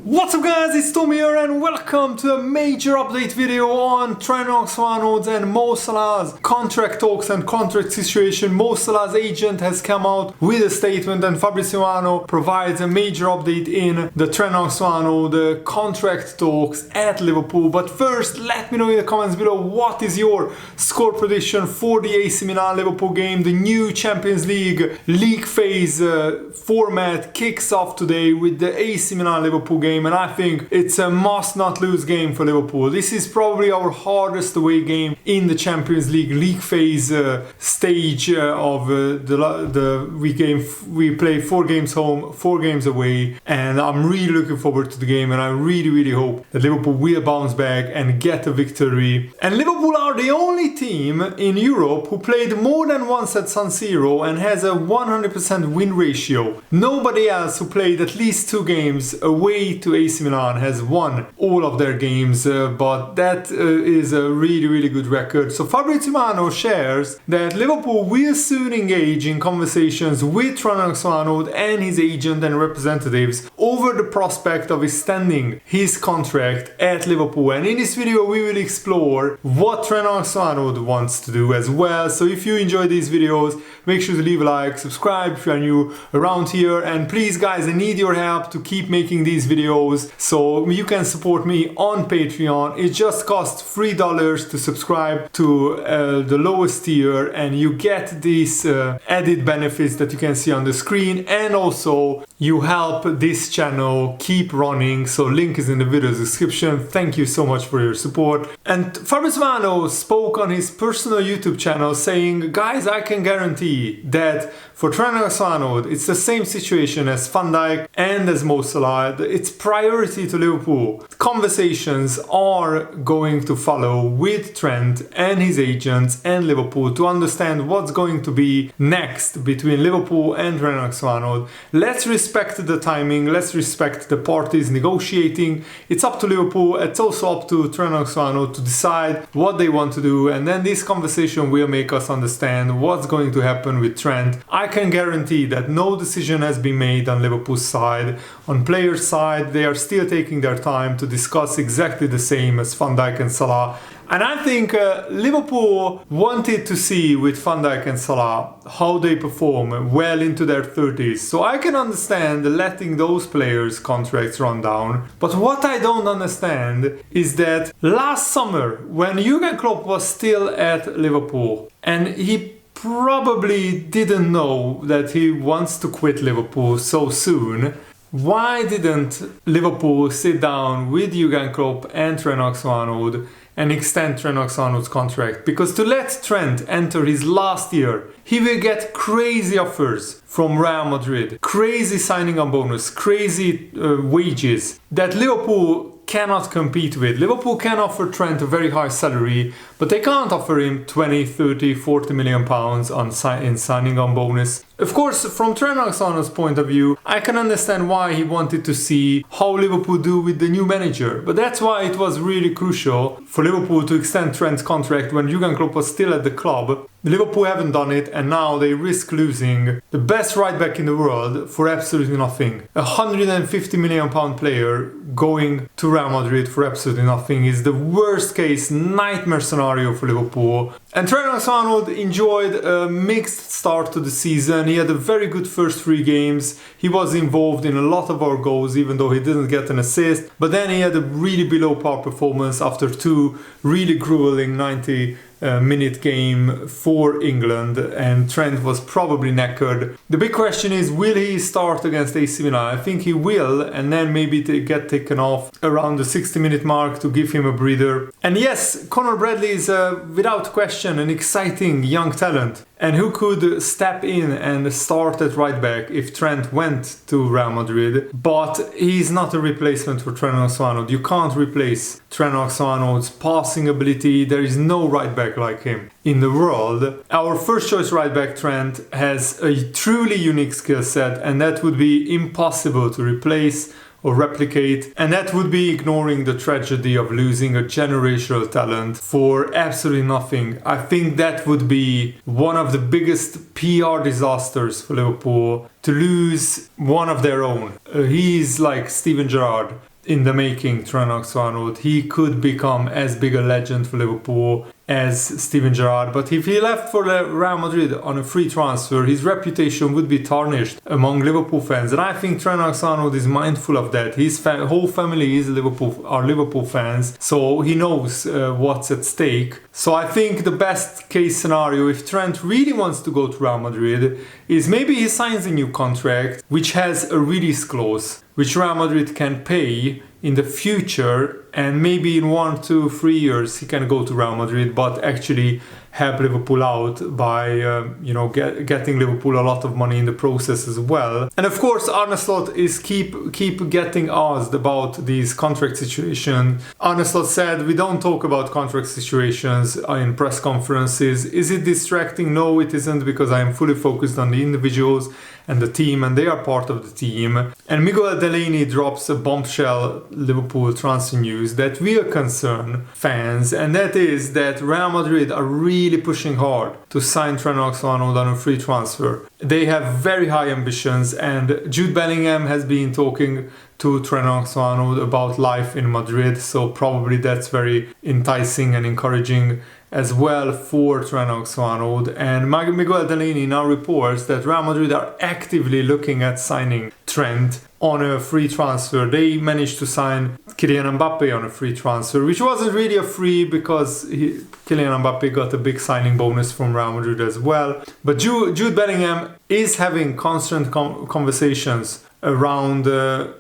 What's up guys, it's Tom here and welcome to a major update video on Trent and Mo Salah's contract talks and contract situation. Mo Salah's agent has come out with a statement and Fabrizio provides a major update in the Trent the contract talks at Liverpool. But first, let me know in the comments below what is your score prediction for the AC Milan Liverpool game. The new Champions League phase format kicks off today with the AC Milan Liverpool game. And I think it's a must not lose game for Liverpool. This is probably our hardest away game in the Champions League phase stage of we play 4 games home, 4 games away, and I'm really looking forward to the game, and I really hope that Liverpool will bounce back and get a victory. And Liverpool are the only team in Europe who played more than once at San Siro and has a 100% win ratio. Nobody else who played at least 2 games away to AC Milan has won all of their games, but that is a really good record. So Fabrizio shares that Liverpool will soon engage in conversations with Trent and his agent and representatives over the prospect of extending his contract at Liverpool. And in this video we will explore what Trent wants to do as well. So if you enjoy these videos, make sure to leave a like, subscribe if you are new around here, and please guys, I need your help to keep making these videos. So you can support me on Patreon. It just costs $3 to subscribe to the lowest tier, and you get these added benefits that you can see on the screen, and also you help this channel keep running. So link is in the video description. Thank you so much for your support. And Fabrizio spoke on his personal YouTube channel saying, guys, I can guarantee that for Trent it's the same situation as Van Dijk and as Mo Salah. It's priority to Liverpool. Conversations are going to follow with Trent and his agents and Liverpool to understand what's going to be next between Liverpool and Trent. Let's respect the timing, let's respect the parties negotiating. It's up to Liverpool, it's also up to Trent to decide what they want to do, and then this conversation will make us understand what's going to happen with Trent. I can guarantee that no decision has been made on Liverpool's side. On players' side, they are still taking their time to discuss exactly the same as Van Dijk and Salah. And I think Liverpool wanted to see with Van Dijk and Salah how they perform well into their 30s. So I can understand letting those players' contracts run down. But what I don't understand is that last summer, when Jurgen Klopp was still at Liverpool, and he probably didn't know that he wants to quit Liverpool so soon, why didn't Liverpool sit down with Jurgen Klopp and Trent and extend Trent contract? Because to let Trent enter his last year, he will get crazy offers from Real Madrid, crazy signing on bonus, crazy wages that Liverpool cannot compete with. Liverpool can offer Trent a very high salary, but they can't offer him 20, 30, 40 million pounds in signing on bonus. Of course, from Trent point of view, I can understand why he wanted to see how Liverpool do with the new manager. But that's why it was really crucial for Liverpool to extend Trent's contract when Jurgen Klopp was still at the club. Liverpool haven't done it, and now they risk losing the best right back in the world for absolutely nothing. A £150 million player going to Real Madrid for absolutely nothing is the worst case nightmare scenario for Liverpool. And Trent enjoyed a mixed start to the season. He had a very good first 3 games. He was involved in a lot of our goals, even though he didn't get an assist. But then he had a really below par performance after 2 really grueling 90-minute game for England, and Trent was probably knackered. The big question is, will he start against AC Milan? I think he will, and then maybe get taken off around the 60-minute mark to give him a breather. And yes, Conor Bradley is without question an exciting young talent, and who could step in and start at right back if Trent went to Real Madrid. But he's not a replacement for Trent. You can't replace Trent passing ability. There is no right back like him in the world. Our first choice right back, Trent, has a truly unique skill set, and that would be impossible to replace or replicate, and that would be ignoring the tragedy of losing a generational talent for absolutely nothing. I think that would be one of the biggest PR disasters for Liverpool, to lose one of their own. He's like Steven Gerrard in the making, Trent Alexander-Arnold. He could become as big a legend for Liverpool as Steven Gerrard, but if he left for Real Madrid on a free transfer, his reputation would be tarnished among Liverpool fans, and I think Trent Alexander-Arnold is mindful of that. His whole family is Liverpool fans, so he knows what's at stake. So I think the best case scenario, if Trent really wants to go to Real Madrid, is maybe he signs a new contract which has a release clause, which Real Madrid can pay in the future, and maybe in 1, 2, 3 years he can go to Real Madrid, but actually help Liverpool out by getting Liverpool a lot of money in the process as well. And of course Arne Slot is keep getting asked about these contract situations. Arne Slot said, we don't talk about contract situations in press conferences. Is it distracting? No, it isn't, because I am fully focused on the individuals and the team, and they are part of the team. And Miguel Delaney drops a bombshell Liverpool transfer news that will concern fans, and that is that Real Madrid are really pushing hard to sign Trent Alexander-Arnold on a free transfer. They have very high ambitions, and Jude Bellingham has been talking to Trent Alexander-Arnold about life in Madrid, so probably that's very enticing and encouraging as well for Trent Alexander-Arnold. And Miguel Delaney now reports that Real Madrid are actively looking at signing Trent on a free transfer. They managed to sign Kylian Mbappe on a free transfer, which wasn't really a free, because Kylian Mbappe got a big signing bonus from Real Madrid as well. But Jude Bellingham is having constant conversations around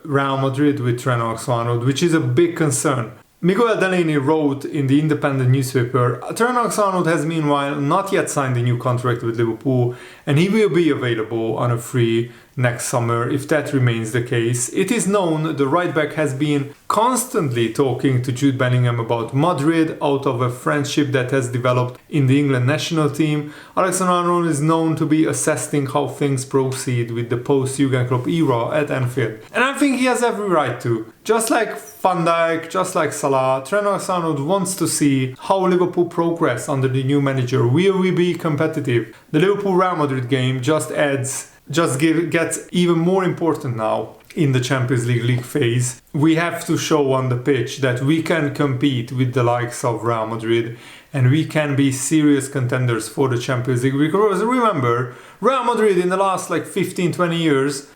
Real Madrid with Trent Alexander-Arnold, which is a big concern. Miguel Delaney wrote in the Independent newspaper, Trent Alexander-Arnold has meanwhile not yet signed a new contract with Liverpool, and he will be available on a free next summer if that remains the case. It is known the right-back has been constantly talking to Jude Bellingham about Madrid out of a friendship that has developed in the England national team. Alexander-Arnold is known to be assessing how things proceed with the post-Jurgen Klopp era at Anfield. And I think he has every right to. Just like Van Dijk, just like Salah, Trent Alexander-Arnold wants to see how Liverpool progress under the new manager. Will we be competitive? The Liverpool-Real Madrid game gets even more important now in the Champions League phase. We have to show on the pitch that we can compete with the likes of Real Madrid, and we can be serious contenders for the Champions League. Because remember, Real Madrid in the last 15-20 years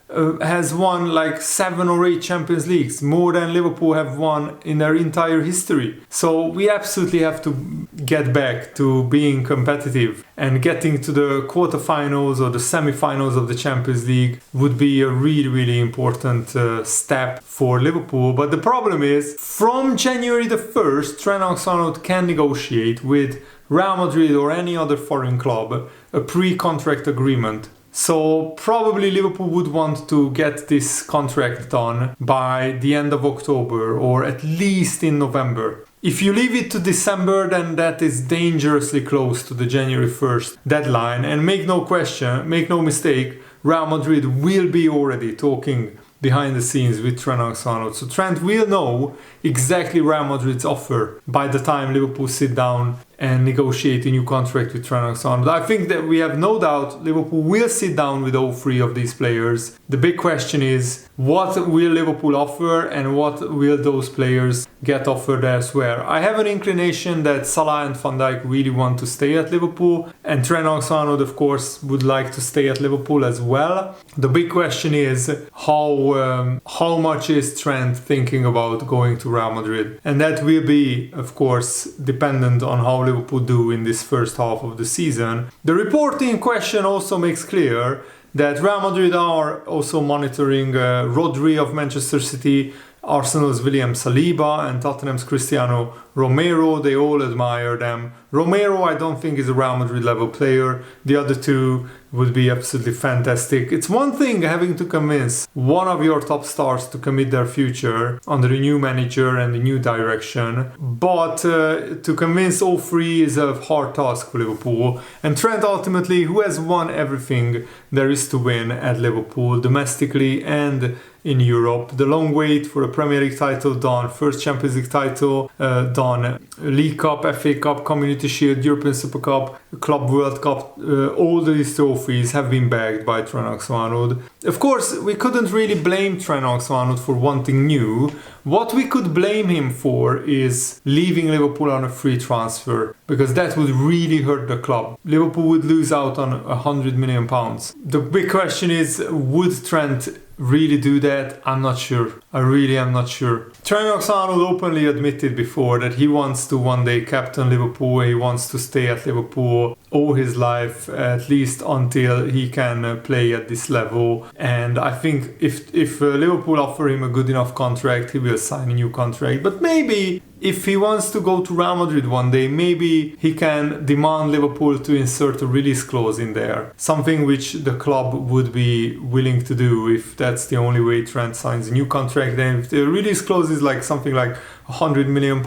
has won 7 or 8 Champions Leagues, more than Liverpool have won in their entire history. So we absolutely have to get back to being competitive, and getting to the quarterfinals or the semi-finals of the Champions League would be a really, really important step for Liverpool. But the problem is, from January the 1st, Trent Alexander-Arnold can negotiate with Real Madrid or any other foreign club a pre-contract agreement. So probably Liverpool would want to get this contract done by the end of October, or at least in November. If you leave it to December, then that is dangerously close to the January 1st deadline. And make no mistake, Real Madrid will be already talking behind the scenes with Trent Alexander-Arnold. So Trent will know exactly Real Madrid's offer by the time Liverpool sit down and negotiate a new contract with Trent Alexander-Arnold. I think that we have no doubt Liverpool will sit down with all 3 of these players. The big question is, what will Liverpool offer, and what will those players get offered elsewhere? I have an inclination that Salah and Van Dijk really want to stay at Liverpool, and Trent Alexander-Arnold, of course, would like to stay at Liverpool as well. The big question is, how much is Trent thinking about going to Real Madrid? And that will be, of course, dependent on how Liverpool do in this first half of the season. The report in question also makes clear that Real Madrid are also monitoring Rodri of Manchester City, Arsenal's William Saliba, and Tottenham's Cristiano Romero. They all admire them. Romero, I don't think, is a Real Madrid level player. The other 2 would be absolutely fantastic. It's one thing having to convince one of your top stars to commit their future under the new manager and the new direction, but to convince all 3 is a hard task for Liverpool. And Trent, ultimately, who has won everything there is to win at Liverpool, domestically and in Europe. The long wait for a Premier League title done, first Champions League title done, League Cup, FA Cup, Community Shield, European Super Cup, Club World Cup, all these trophies have been bagged by Trent Alexander-Arnold. Of course, we couldn't really blame Trent Alexander-Arnold for wanting new. What we could blame him for is leaving Liverpool on a free transfer, because that would really hurt the club. Liverpool would lose out on £100 million. The big question is, would Trent really do that? I'm not sure. I really am not sure. Trent Alexander-Arnold openly admitted before that he wants to one day captain Liverpool. He wants to stay at Liverpool all his life, at least until he can play at this level. And I think if Liverpool offer him a good enough contract, he will sign a new contract. But maybe if he wants to go to Real Madrid one day, maybe he can demand Liverpool to insert a release clause in there. Something which the club would be willing to do if that's the only way Trent signs a new contract. Then if the release clause is like something like £100 million,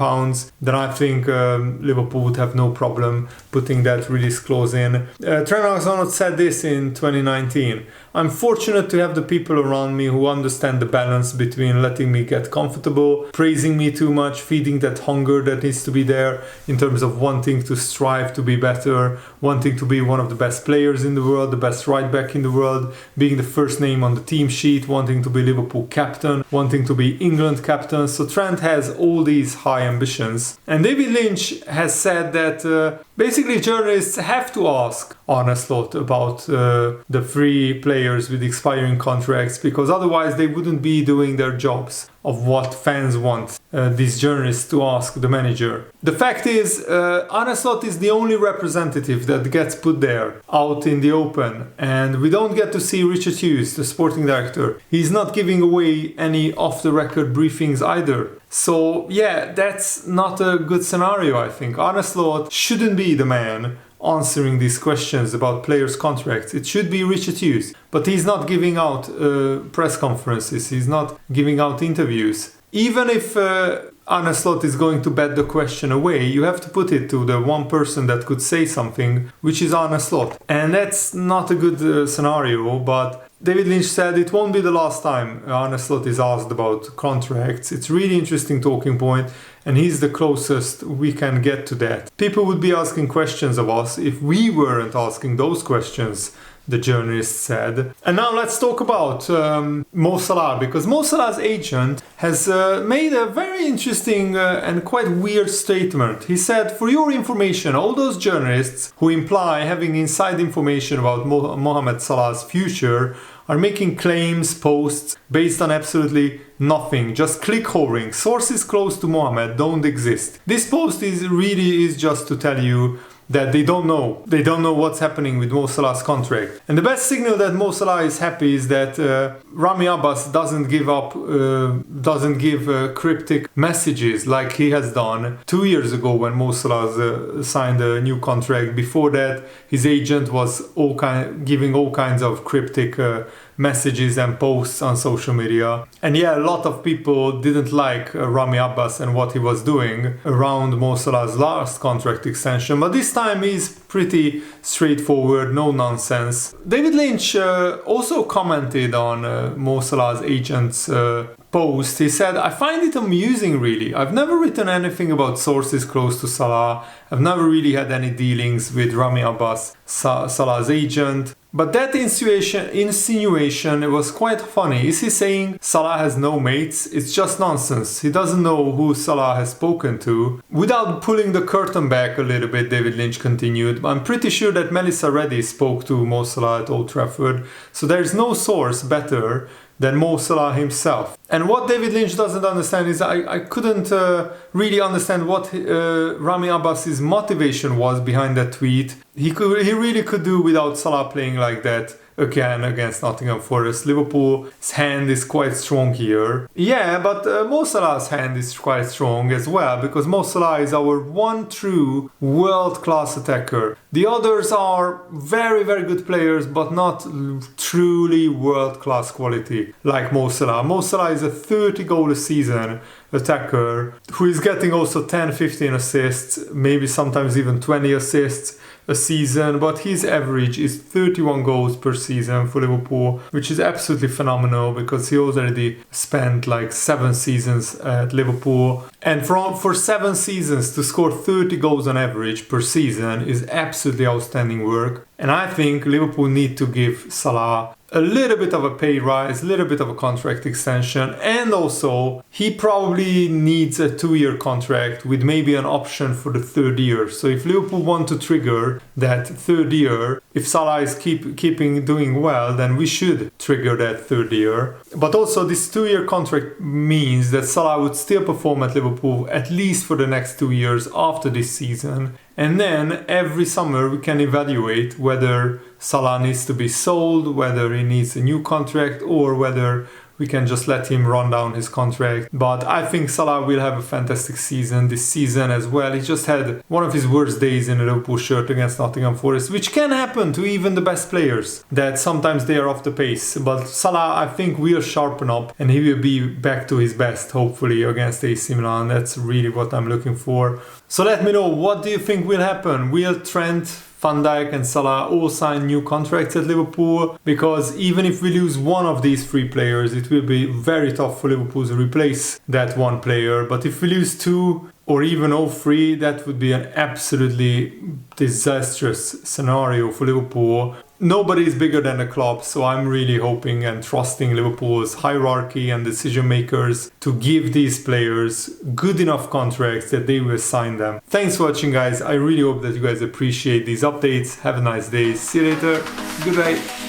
then I think Liverpool would have no problem putting that release clause in. Trent Alexander said this in 2019. I'm fortunate to have the people around me who understand the balance between letting me get comfortable, praising me too much, feeding that hunger that needs to be there in terms of wanting to strive to be better, wanting to be one of the best players in the world, the best right back in the world, being the first name on the team sheet, wanting to be Liverpool captain, wanting to be England captain. So Trent has all these high ambitions. And David Lynch has said that basically journalists have to ask Arne Slot about the three players with expiring contracts, because otherwise they wouldn't be doing their jobs of what fans want these journalists to ask the manager. The fact is, Arne Slot is the only representative that gets put there out in the open, and we don't get to see Richard Hughes, the sporting director. He's not giving away any off-the-record briefings either. So yeah, that's not a good scenario, I think. Arne Slot shouldn't be the man answering these questions about players' contracts. It should be Richard Hughes. But he's not giving out press conferences. He's not giving out interviews. Even if Arne Slot is going to bat the question away, you have to put it to the one person that could say something, which is Arne Slot. And that's not a good scenario, but David Lynch said it won't be the last time Arne Slot is asked about contracts. It's really interesting talking point, and he's the closest we can get to that. People would be asking questions of us if we weren't asking those questions, the journalist said. And now let's talk about Mo Salah, because Mo Salah's agent has made a very interesting and quite weird statement. He said, for your information, all those journalists who imply having inside information about Mohamed Salah's future are making claims, posts based on absolutely nothing, just click hovering. Sources close to Mohamed don't exist. This post is just to tell you that they don't know. They don't know what's happening with Mo Salah's contract. And the best signal that Mo Salah is happy is that Rami Abbas doesn't give cryptic messages like he has done 2 years ago when Mo Salah signed a new contract. Before that, his agent was giving all kinds of cryptic messages and posts on social media. And yeah, a lot of people didn't like Rami Abbas and what he was doing around Mo Salah's last contract extension, but this time he's pretty straightforward, no nonsense. David Lynch also commented on Mo Salah's agent's post. He said, I find it amusing really. I've never written anything about sources close to Salah. I've never really had any dealings with Rami Abbas, Salah's agent. But that insinuation was quite funny. Is he saying Salah has no mates? It's just nonsense. He doesn't know who Salah has spoken to. Without pulling the curtain back a little bit, David Lynch continued, I'm pretty sure that Melissa Reddy spoke to Mo Salah at Old Trafford, so there's no source better than Mo Salah himself. And what David Lynch doesn't understand is I couldn't really understand what Rami Abbas's motivation was behind that tweet. He really could do without Salah playing like that again against Nottingham Forest. Liverpool's hand is quite strong here. Yeah, but Mo Salah's hand is quite strong as well, because Mo Salah is our one true world-class attacker. The others are very, very good players, but not truly world-class quality like Mo Salah. Mo Salah is a 30-goal-a-season attacker who is getting also 10, 15 assists, maybe sometimes even 20 assists. a season, but his average is 31 goals per season for Liverpool, which is absolutely phenomenal because he already spent like 7 seasons at Liverpool. And for 7 seasons to score 30 goals on average per season is absolutely outstanding work. And I think Liverpool need to give Salah a little bit of a pay rise, a little bit of a contract extension, and also he probably needs a 2-year contract with maybe an option for the 3rd year. So if Liverpool want to trigger that 3rd year, if Salah is keeping doing well, then we should trigger that 3rd year. But also this 2-year contract means that Salah would still perform at Liverpool at least for the next 2 years after this season. And then every summer we can evaluate whether Salah needs to be sold, whether he needs a new contract, or whether we can just let him run down his contract. But I think Salah will have a fantastic season this season as well. He just had one of his worst days in a Liverpool shirt against Nottingham Forest, which can happen to even the best players, that sometimes they are off the pace. But Salah, I think, will sharpen up and he will be back to his best, hopefully, against AC Milan. That's really what I'm looking for. So let me know, what do you think will happen? Will Trent, Van Dijk and Salah all sign new contracts at Liverpool? Because even if we lose one of these 3 players, it will be very tough for Liverpool to replace that one player. But if we lose 2 or even all 3, that would be an absolutely disastrous scenario for Liverpool. Nobody is bigger than the club, so I'm really hoping and trusting Liverpool's hierarchy and decision makers to give these players good enough contracts that they will sign them. Thanks for watching, guys. I really hope that you guys appreciate these updates. Have a nice day. See you later. Goodbye.